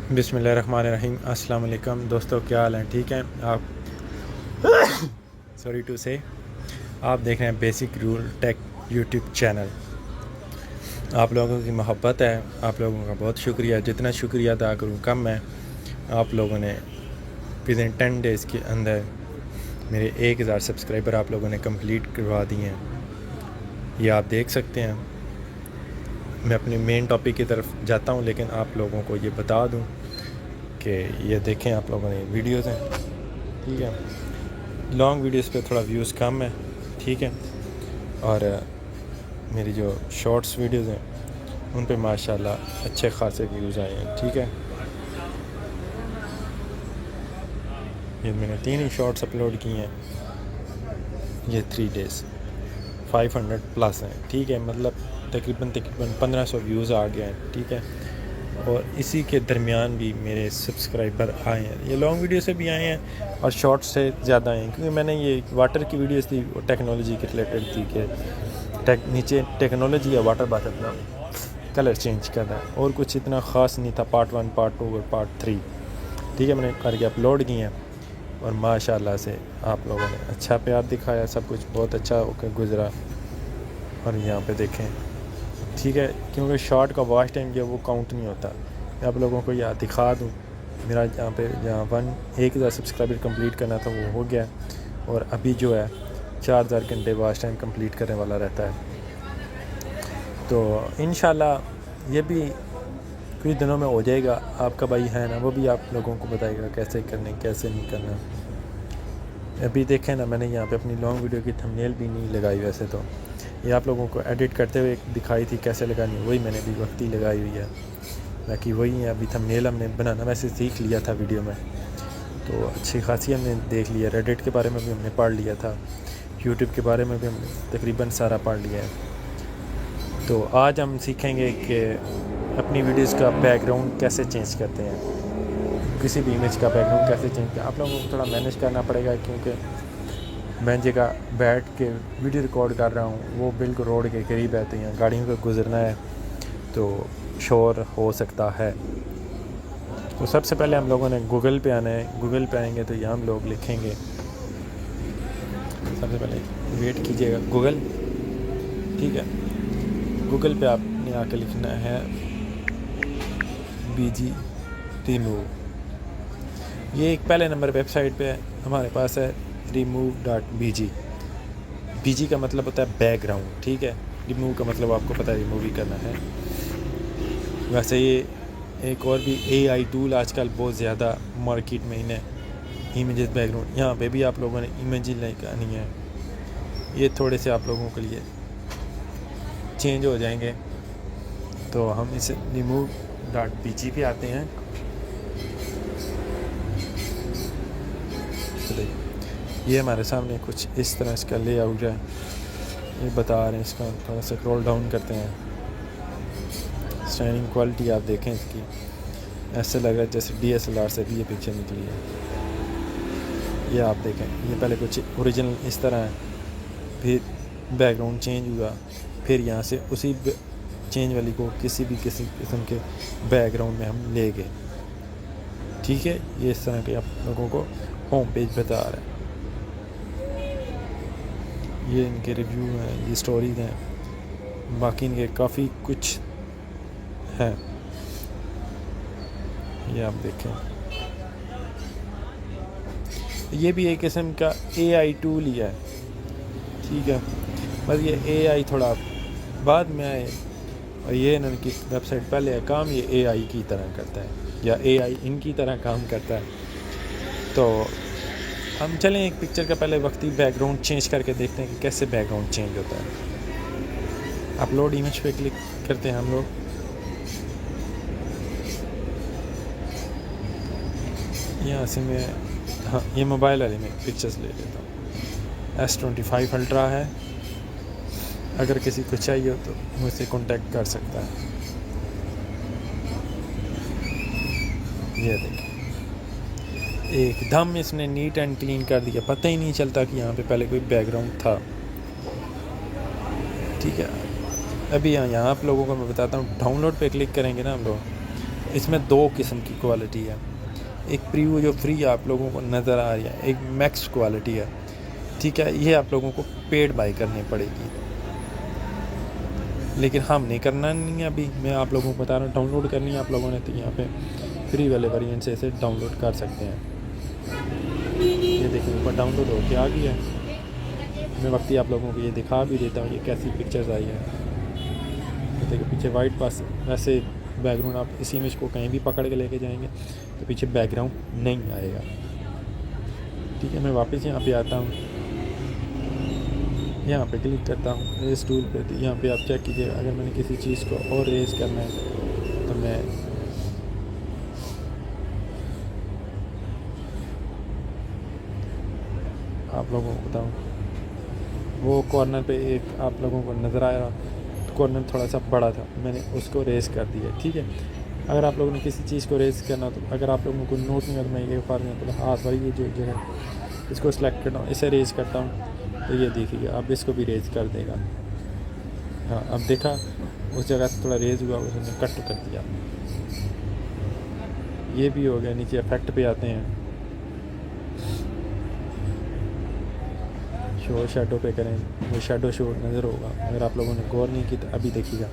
बिस्मिल्लाहिर्रहमानिर्रहीम। अस्सलाम वालेकुम दोस्तों, क्या हाल हैं? ठीक हैं आप? सॉरी टू से, आप देख रहे हैं basic rule take YouTube channel. आप लोगों की मोहब्बत है, आप लोगों का बहुत शुक्रिया। जितना शुक्रिया अदा करूँ कम है। आप लोगों ने विदिन 10 डेज़ के अंदर मेरे 1000 सब्सक्राइबर आप लोगों ने कंप्लीट करवा दिए हैं। ये आप देख सकते हैं। मैं अपने मेन टॉपिक की तरफ जाता हूँ, लेकिन आप लोगों को ये बता दूँ कि ये देखें, आप लोगों ने वीडियोज़ हैं, ठीक है। लॉन्ग वीडियोस पे थोड़ा व्यूज़ कम है, ठीक है। और मेरी जो शॉर्ट्स वीडियोज़ हैं उन पे माशाल्लाह अच्छे खासे व्यूज़ आए हैं, ठीक है। ये मैंने 3 ही शॉर्ट्स अपलोड किए हैं, ये 3 डेज़ 500 प्लस हैं, ठीक है। मतलब तकरीबन 1500 व्यूज़ आ गए हैं, ठीक है। और इसी के दरमियान भी मेरे सब्सक्राइबर आए हैं। ये लॉन्ग वीडियो से भी आए हैं और शॉर्ट्स से ज़्यादा आए हैं, क्योंकि मैंने ये वाटर की वीडियोस थी, वो टेक्नोलॉजी के रिलेटेड थी कि नीचे टेक्नोलॉजी या वाटर बात अपना कलर चेंज करना है, और कुछ इतना ख़ास नहीं था। पार्ट 1, पार्ट 2 और पार्ट 3, ठीक है, मैंने करके अपलोड किए हैं। और माशाल्लाह से आप लोगों ने अच्छा प्यार दिखाया, सब कुछ बहुत अच्छा होकर गुज़रा। और यहाँ पे देखें, ठीक है, क्योंकि शॉर्ट का वॉच टाइम जो वो काउंट नहीं होता। मैं आप लोगों को यहाँ दिखा दूँ, मेरा यहाँ पे जहाँ 1000 सब्सक्राइबर कंप्लीट करना था वो हो गया। और अभी जो है 4000 घंटे वॉच टाइम कंप्लीट करने वाला रहता है। तो इंशाल्लाह ये भी कुछ दिनों में हो जाएगा। आपका भाई है ना, वो भी आप लोगों को बताएगा कैसे करने कैसे नहीं करना। अभी देखें ना, मैंने यहाँ पे अपनी लॉन्ग वीडियो की थंबनेल भी नहीं लगाई। वैसे तो ये आप लोगों को एडिट करते हुए दिखाई थी कैसे लगानी, वही मैंने भी वक्त ही लगाई हुई है। बाकी वही है, अभी थंबनेल हमने बनाना वैसे सीख लिया था वीडियो में, तो अच्छी खासी हमने देख लिया। रेडिट के बारे में भी हमने पढ़ लिया था, यूट्यूब के बारे में भी हमने तकरीबन सारा पढ़ लिया है। तो आज हम सीखेंगे कि अपनी वीडियोज़ का बैकग्राउंड कैसे चेंज करते हैं, किसी भी इमेज का बैकग्राउंड कैसे चेंज करें। आप लोगों को थोड़ा मैनेज करना पड़ेगा, क्योंकि मैं जगह बैठ के वीडियो रिकॉर्ड कर रहा हूँ वो बिल्कुल रोड के करीब है, तो यहाँ गाड़ियों को गुजरना है, तो शोर हो सकता है। तो सबसे पहले हम लोगों ने गूगल पे आना है। गूगल पे आएंगे तो यहाँ हम लोग लिखेंगे, सबसे पहले वेट कीजिएगा, गूगल, ठीक है। गूगल पे आपने आके लिखना है BG रिमूव। ये एक पहले नंबर वेबसाइट पे हमारे पास है, remove.bg। BG का मतलब होता है बैकग्राउंड, ठीक है। रिमूव का मतलब आपको पता है रिमूव ही करना है। वैसे ये एक और भी AI टूल आजकल बहुत ज़्यादा मार्केट में इन्हें इमेजेस बैकग्राउंड, यहाँ पे भी आप लोगों ने इमेज लगानी है। ये थोड़े से आप लोगों के लिए चेंज हो जाएंगे। तो हम इस remove.bg पे आते हैं। तो ये हमारे सामने कुछ इस तरह इसका लेआउट है, ये बता रहे हैं। इसका थोड़ा सा स्क्रॉल डाउन करते हैं। स्टैंडिंग क्वालिटी आप देखें इसकी, ऐसे लग रहा है जैसे DSLR से भी ये पिक्चर निकली है। ये आप देखें, ये पहले कुछ ओरिजिनल इस तरह है, फिर बैकग्राउंड चेंज हुआ, फिर यहाँ से उसी चेंज वाली को किसी किस्म के बैकग्राउंड में हम ले गए, ठीक है। ये इस तरह के आप लोगों को होम पेज बता रहा है। ये इनके रिव्यू हैं, ये स्टोरीज हैं, बाकी इनके काफ़ी कुछ है। ये आप देखें, ये भी एक किस्म का AI टूल ही है, ठीक है। बस ये AI थोड़ा बाद में आए, और ये इनकी वेबसाइट पहले है। काम ये AI की तरह करता है, या AI इनकी तरह काम करता है। तो हम चलें एक पिक्चर का पहले वक्ती बैकग्राउंड चेंज करके देखते हैं कि कैसे बैकग्राउंड चेंज होता है। अपलोड इमेज पे क्लिक करते हैं हम लोग। यहाँ से मैं, हाँ, ये मोबाइल वाले में पिक्चर्स ले लेता हूँ। S25 अल्ट्रा है, अगर किसी को चाहिए हो तो मुझसे कांटेक्ट कर सकता है। ये देखिए, एकदम इसने नीट एंड क्लीन कर दिया, पता ही नहीं चलता कि यहाँ पे पहले कोई बैकग्राउंड था, ठीक है। अभी यहाँ आप लोगों को मैं बताता हूँ, डाउनलोड पे क्लिक करेंगे ना हम लोग, इसमें 2 किस्म की क्वालिटी है। एक प्रीव्यू जो फ्री आप लोगों को नज़र आ रही है, एक मैक्स क्वालिटी है, ठीक है। ये आप लोगों को पेड बाई करनी पड़ेगी, लेकिन हम नहीं करना नहीं है अभी। मैं आप लोगों को बता रहा हूँ, डाउनलोड करनी है आप लोगों ने तो यहाँ पे फ्री वाले वेरिएंट से इसे डाउनलोड कर सकते हैं। ये देखिए ऊपर डाउनलोड हो के आ गया है। मैं वक्ती आप लोगों को ये दिखा भी देता हूँ ये कैसी पिक्चर्स आई है। ये देखिए पीछे वाइट पास, वैसे बैकग्राउंड आप इस इमेज को कहीं भी पकड़ के लेके जाएंगे तो पीछे बैकग्राउंड नहीं आएगा, ठीक है। मैं वापस यहाँ पे आता हूँ, यहाँ पे क्लिक करता हूँ रेस टूल पे। तो यहाँ पे आप चेक कीजिए, अगर मैंने किसी चीज़ को और रेस करना है तो मैं आप लोगों को बताऊँ, वो कॉर्नर पे एक आप लोगों को नज़र आया, कॉर्नर थोड़ा सा बड़ा था, मैंने उसको रेस कर दिया, ठीक है। अगर आप लोगों ने किसी चीज़ को रेस करना तो अगर आप लोगों को नोट नहीं करता, मैं ये फार में हाथ वाली ये जो जगह इसको सिलेक्ट करता हूँ, इसे रेस करता हूँ तो ये देखिए अब इसको भी रेज कर देगा। हाँ अब देखा उस जगह से थोड़ा रेज हुआ, उसने कट कर दिया। ये भी हो गया। नीचे इफेक्ट पे आते हैं, शो शेडो पे करें, वो शेडो शो नज़र होगा। अगर आप लोगों ने गौर नहीं की तो अभी देखिएगा,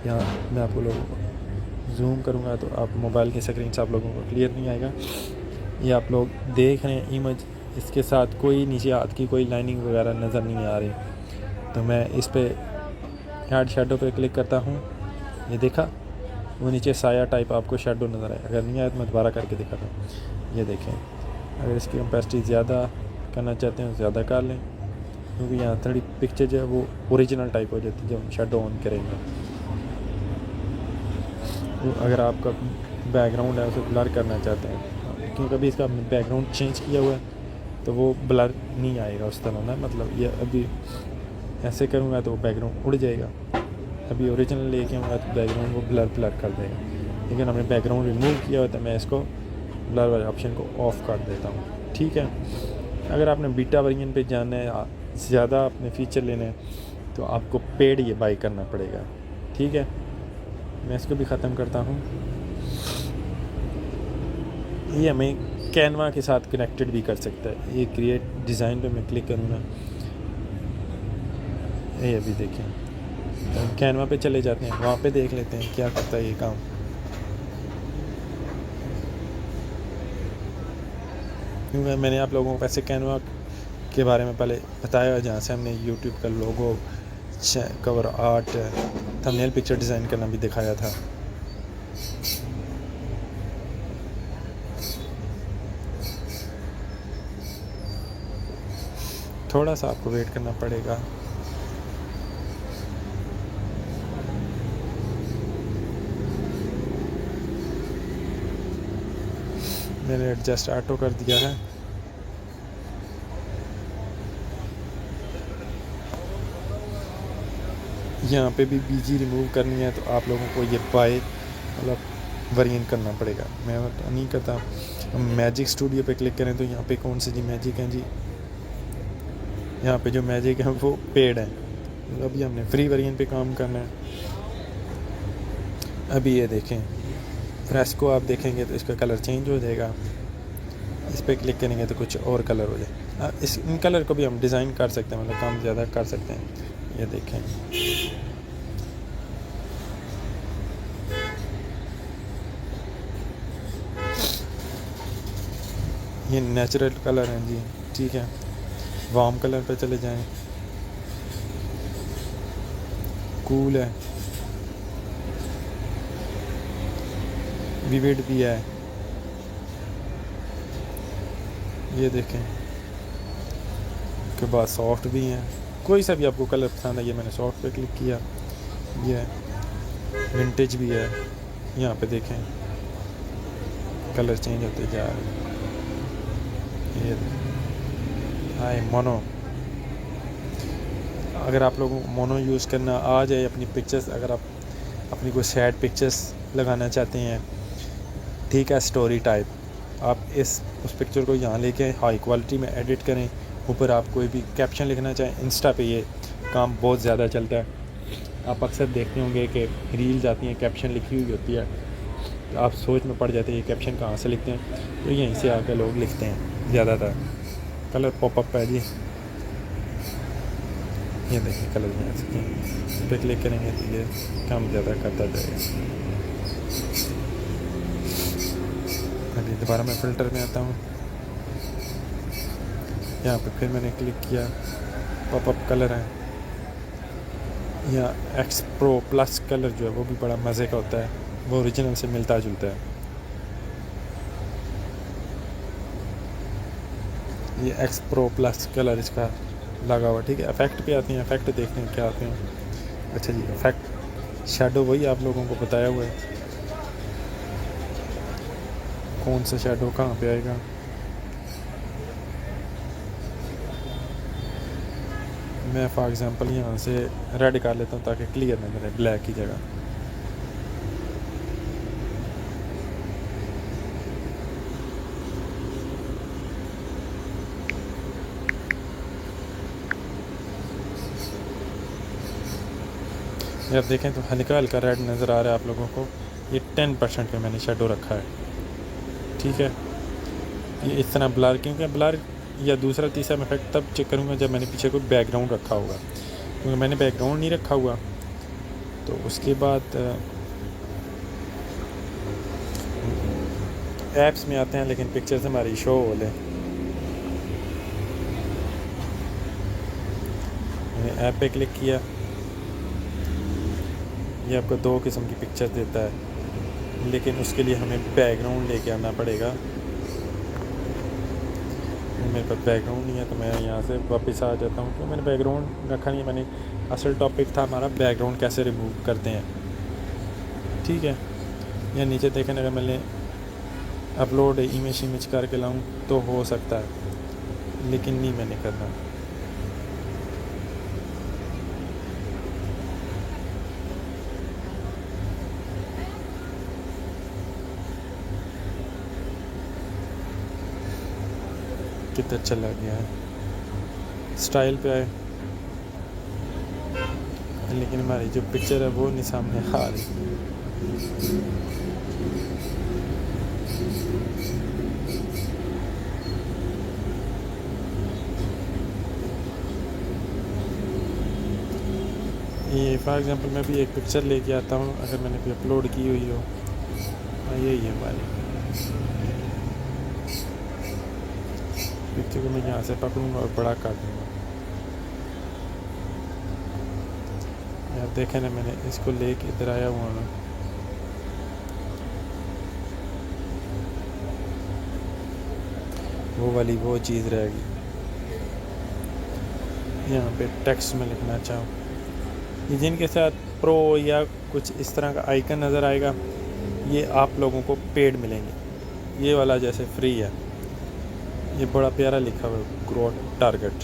यहाँ मैं आपको लोगों को जूम करूँगा तो आप मोबाइल की स्क्रीन से आप लोगों को क्लियर नहीं आएगा। ये आप लोग देख रहे हैं इमेज, इसके साथ कोई नीचे हाथ की कोई लाइनिंग वगैरह नज़र नहीं आ रही। तो मैं इस पे हार्ड शेडो पे क्लिक करता हूँ, ये देखा वो नीचे साया टाइप आपको शेडो नज़र आए। अगर नहीं आया तो मैं दोबारा करके दिखाता हूँ। ये देखें, अगर इसकी कैपेसिटी ज़्यादा करना चाहते हैं ज़्यादा कर लें, क्योंकि यहाँ थोड़ी पिक्चर जो है वो ओरिजिनल टाइप हो जाती है जब हम शेडो ऑन करेंगे। तो अगर आपका बैकग्राउंड है उसे ब्लर करना चाहते हैं, क्योंकि अभी इसका बैकग्राउंड चेंज किया हुआ है तो वो ब्लर नहीं आएगा उस तरह ना, मतलब ये अभी ऐसे करूँगा तो बैकग्राउंड उड़ जाएगा। अभी ओरिजिनल लेके आऊँगा तो बैकग्राउंड वो ब्लर कर देगा, लेकिन हमने बैकग्राउंड रिमूव किया हुआ तो मैं इसको ब्लर वाले ऑप्शन को ऑफ़ कर देता हूँ, ठीक है। अगर आपने बीटा वर्जन पे जाना है, ज़्यादा अपने फ़ीचर लेने हैं तो आपको पेड ये बाई करना पड़ेगा, ठीक है। मैं इसको भी ख़त्म करता हूँ। ये हमें कैनवा के साथ कनेक्टेड भी कर सकता है। ये क्रिएट डिज़ाइन पे मैं क्लिक करूँगा, ये अभी देखें तो कैनवा पे चले जाते हैं, वहाँ पे देख लेते हैं क्या करता है ये काम। क्योंकि मैंने आप लोगों को ऐसे कैनवा के बारे में पहले बताया, जहाँ से हमने यूट्यूब का logo, cover art, thumbnail picture design करना भी दिखाया था। थोड़ा सा आपको वेट करना पड़ेगा। मैंने एडजस्ट ऑटो कर दिया है। यहाँ पे भी बीजी रिमूव करनी है तो आप लोगों को ये बाय मतलब वेरिएंट करना पड़ेगा। मैं तो नहीं करता। मैजिक स्टूडियो पे क्लिक करें तो यहाँ पे कौन सी जी मैजिक है जी, यहाँ पे जो मैजिक है वो पेड है, अभी हमने फ्री वेरिएंट पे काम करना है। अभी ये देखें फ्रेस्को आप देखेंगे तो इसका कलर चेंज हो जाएगा, इस पर क्लिक करेंगे तो कुछ और कलर हो जाए। इन कलर को भी हम डिज़ाइन कर सकते हैं, मतलब काम ज़्यादा कर सकते हैं। ये देखें ये नेचुरल कलर हैं जी, ठीक है। वार्म कलर पे चले जाएं, कूल है, विविड भी है। ये देखें के बाद सॉफ्ट भी हैं, कोई सा भी आपको कलर पसंद है। ये मैंने सॉफ्ट पे क्लिक किया, ये विंटेज भी है। यहाँ पे देखें कलर चेंज होते जा रहे हैं। ये हाय मोनो, अगर आप लोगों को मोनो यूज़ करना आ जाए अपनी पिक्चर्स, अगर आप अपनी कोई सैड पिक्चर्स लगाना चाहते हैं, ठीक है, स्टोरी टाइप, आप उस पिक्चर को यहाँ लेके हाई क्वालिटी में एडिट करें। ऊपर आप कोई भी कैप्शन लिखना चाहें, इंस्टा पे ये काम बहुत ज़्यादा चलता है। आप अक्सर देखते होंगे कि रील्स आती हैं, कैप्शन लिखी हुई होती है, आप सोच में पड़ जाते हैं ये कैप्शन कहाँ से लिखते हैं, तो यहीं से आकर लोग लिखते हैं ज़्यादातर। कलर पॉपअप है जी, ये देखिए कलर यहाँ से इस पर क्लिक करेंगे तो ये कम ज़्यादा करता जाएगा। अभी दोबारा मैं फ़िल्टर में आता हूँ, यहाँ पे फिर मैंने क्लिक किया, पॉपअप कलर है। या एक्स प्रो प्लस कलर जो है वो भी बड़ा मज़े का होता है, वो ओरिजिनल से मिलता जुलता है। ये एक्स प्रो प्लस कलर इसका लगा हुआ, ठीक है। इफेक्ट पे आते हैं, इफेक्ट देखते हैं क्या आते हैं। अच्छा जी, इफेक्ट शेडो वही आप लोगों को बताया हुआ है, कौन सा शेडो कहाँ पे आएगा। मैं फॉर एग्ज़ाम्पल यहाँ से रेड कर लेता हूँ ताकि क्लियर नजर आए ब्लैक की जगह। जब देखें तो हल्का हल्का रेड नज़र आ रहा है आप लोगों को। ये 10% पे मैंने शेडो रखा है, ठीक है। ये इस तरह ब्लर, क्योंकि ब्लर या दूसरा तीसरा मैं इफेक्ट तब चेक करूँगा जब मैंने पीछे कोई बैकग्राउंड रखा होगा, क्योंकि मैंने बैकग्राउंड नहीं रखा हुआ। तो उसके बाद ऐप्स में आते हैं, लेकिन पिक्चर्स हमारी शो हो लें। मैंने ऐप पे क्लिक किया, ये आपको 2 किस्म की पिक्चर देता है, लेकिन उसके लिए हमें बैकग्राउंड लेके आना पड़ेगा। मेरे पास बैकग्राउंड नहीं है तो मैं यहाँ से वापस आ जाता हूँ, तो मैंने बैकग्राउंड रखा नहीं। मैंने असल टॉपिक था हमारा बैकग्राउंड कैसे रिमूव करते हैं, ठीक है। या नीचे देखें, अगर मैंने अपलोड इमेज करके लाऊं तो हो सकता है, लेकिन नहीं मैंने करना। कितना चला गया है, स्टाइल पे आए, लेकिन हमारी जो पिक्चर है वो नहीं सामने आ रही। ये फॉर एग्ज़ाम्पल मैं भी एक पिक्चर लेके आता हूँ, अगर मैंने कोई अपलोड की हुई हो, यही है हमारी पिक्चर को मैं यहाँ से पकड़ूँगा और बड़ा कर दूँगा। यार देखें ना, मैंने इसको लेके इधर आया हुआ ना, वो वाली वो चीज़ रहेगी। यहाँ पे टेक्स्ट में लिखना चाहूँ, ये जिनके साथ प्रो या कुछ इस तरह का आइकन नज़र आएगा, ये आप लोगों को पेड मिलेंगे। ये वाला जैसे फ्री है, ये बड़ा प्यारा लिखा हुआ है, ग्रोथ टारगेट।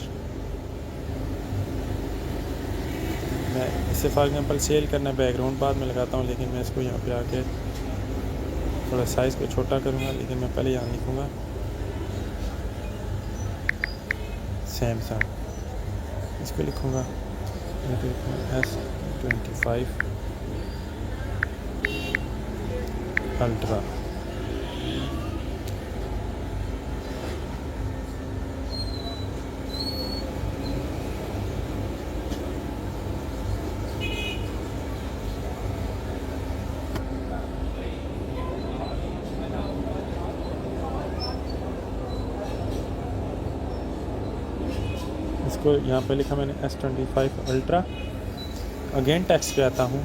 मैं इसे फॉर एग्जांपल सेल करना बैकग्राउंड बाद में लगाता हूँ, लेकिन मैं इसको यहाँ पे आके थोड़ा साइज़ को छोटा करूँगा। लेकिन मैं पहले यहाँ लिखूँगा सैमसंग, इसको लिखूँगा S25 अल्ट्रा। इसको यहाँ पे लिखा मैंने S25 अल्ट्रा। अगेन टेक्स्ट पे आता हूँ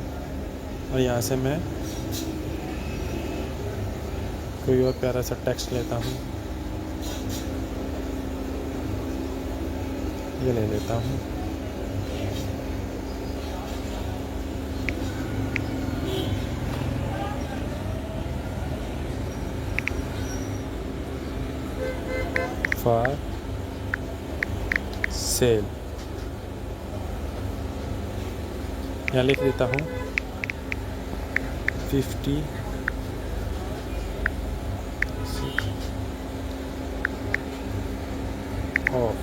और यहाँ से मैं कोई और प्यारा सा टेक्स्ट लेता हूँ, ये ले लेता हूँ। फॉर सेल, यहाँ लिख देता हूँ 50 ऑफ।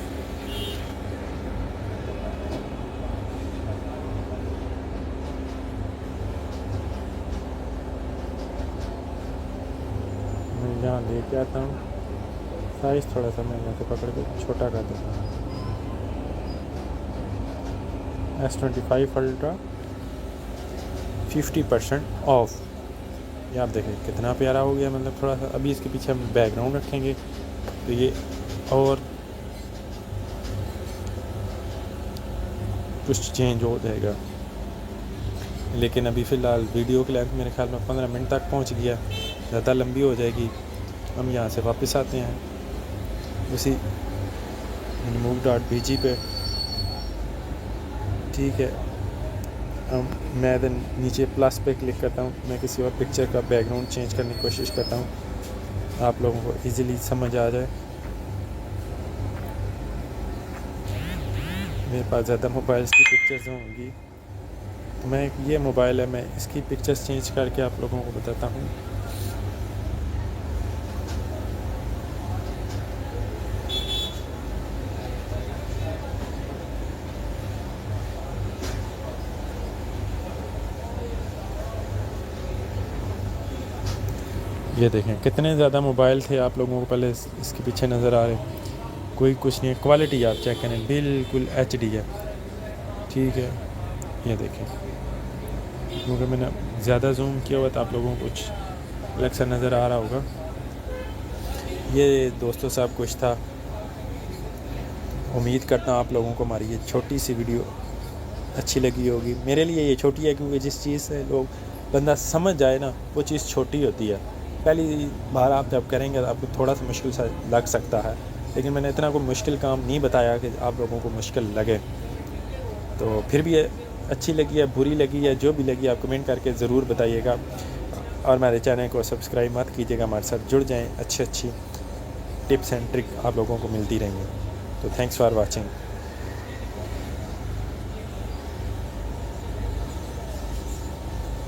मैं यहाँ लेके आता हूँ, साइज़ थोड़ा सा मैं यहाँ से पकड़ के छोटा कर देता हूँ। S25 ultra 50% of. ये आप देखें कितना प्यारा हो गया। मतलब थोड़ा सा अभी इसके पीछे हम बैकग्राउंड रखेंगे तो ये और कुछ चेंज हो जाएगा। लेकिन अभी फ़िलहाल वीडियो की लेंथ मेरे ख्याल में 15 मिनट तक पहुंच गया, ज़्यादा लंबी हो जाएगी। हम यहाँ से वापस आते हैं उसी remove.bg पे। ठीक है, मैं then नीचे प्लस पे क्लिक करता हूँ। मैं किसी और पिक्चर का बैकग्राउंड चेंज करने की कोशिश करता हूँ, आप लोगों को इजीली समझ आ जाए। मेरे पास ज़्यादा मोबाइल्स की पिक्चर्स होंगी, तो मैं ये मोबाइल है, मैं इसकी पिक्चर्स चेंज करके आप लोगों को बताता हूँ। ये देखें कितने ज़्यादा मोबाइल थे आप लोगों को पहले इसके पीछे नज़र आ रहे, कोई कुछ नहीं है। क्वालिटी आप चेक करें, बिल्कुल HD है। ठीक है, ये देखें, क्योंकि मैंने ज़्यादा जूम किया हुआ तो आप लोगों को कुछ अलग सा नज़र आ रहा होगा। ये दोस्तों सब कुछ था। उम्मीद करता हूँ आप लोगों को हमारी ये छोटी सी वीडियो अच्छी लगी होगी। मेरे लिए ये छोटी है क्योंकि जिस चीज़ से लोग बंदा समझ जाए ना, वो चीज़ छोटी होती है। पहली बार आप जब करेंगे तो आपको थोड़ा सा मुश्किल सा लग सकता है, लेकिन मैंने इतना कोई मुश्किल काम नहीं बताया कि आप लोगों को मुश्किल लगे। तो फिर भी अच्छी लगी है, बुरी लगी है, जो भी लगी आप कमेंट करके ज़रूर बताइएगा। और मेरे चैनल को सब्सक्राइब मत कीजिएगा, हमारे साथ जुड़ जाएँ। अच्छी टिप्स एंड ट्रिक आप लोगों को मिलती रहेंगी। तो थैंक्स फॉर वाचिंग।